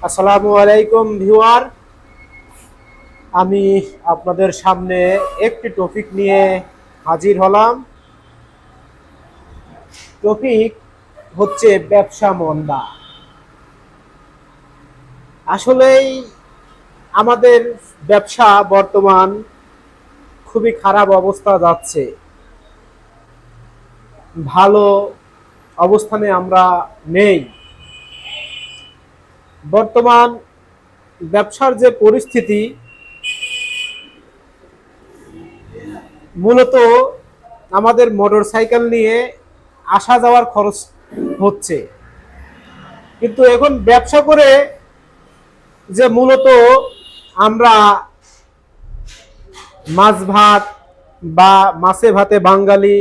আসসালামু আলাইকুম ভিউয়ার। আমি আপনাদের সামনে একটি টপিক নিয়ে হাজির হলাম। টপিক হচ্ছে ব্যবসা মন্দা। আসলেই আমাদের ব্যবসা বর্তমান খুবই খারাপ অবস্থা যাচ্ছে। ভালো অবস্থানে আমরা নেই। বর্তমান ব্যবসার যে পরিস্থিতি, মূলত আমাদের মোটর সাইকেল নিয়ে আসা যাওয়ার খরচ হচ্ছে, কিন্তু এখন ব্যবসা করে যে মূলত আমরা মাছ ভাত বা মাছে ভাতে বাঙালি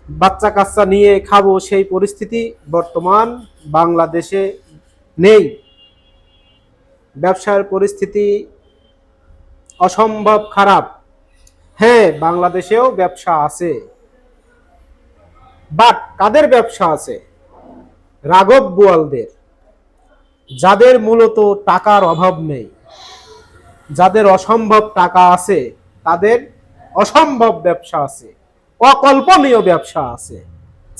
বাচ্চা কাচ্চা নিয়ে খাবো, সেই পরিস্থিতি বর্তমান বাংলাদেশে নেই। ব্যবসার পরিস্থিতি অসম্ভব খারাপ। হ্যাঁ, বাংলাদেশেও ব্যবসা আছে, বাট কাদের ব্যবসা আছে? রাঘব বোয়ালদের, যাদের মূলত টাকার অভাব নেই, যাদের অসম্ভব টাকা আছে, তাদের অসম্ভব ব্যবসা আছে, অকল্পনীয় ব্যবসা আছে।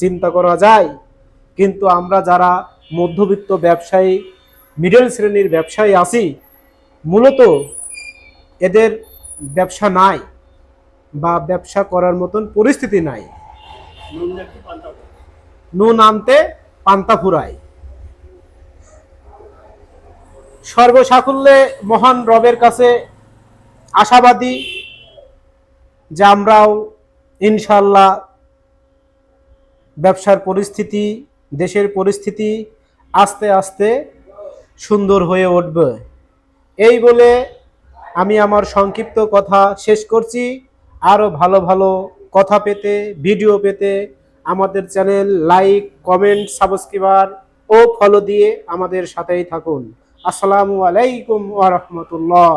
চিন্তা করা যায়। কিন্তু আমরা যারা মধ্যবিত্ত ব্যবসায়ী, মিডল শ্রেণীর ব্যবসায়ী আছি, মূলত এদের ব্যবসা নাই বা ব্যবসা করার মতন পরিস্থিতি নাই। নুন আনতে পান্তা ফুরায়। সর্বসাকুল্যে মহান রবের কাছে আশাবাদী যে আমরাও ইনশাল্লাহ ব্যবসার পরিস্থিতি, দেশের পরিস্থিতি আস্তে আস্তে সুন্দর হয়ে উঠবে। এই বলে আমি আমার সংক্ষিপ্ত কথা শেষ করছি। আরও ভালো ভালো কথা পেতে, ভিডিও পেতে আমাদের চ্যানেল লাইক, কমেন্ট, সাবস্ক্রাইবার ও ফলো দিয়ে আমাদের সাথেই থাকুন। আসসালামু আলাইকুম ওয়া রাহমাতুল্লাহ।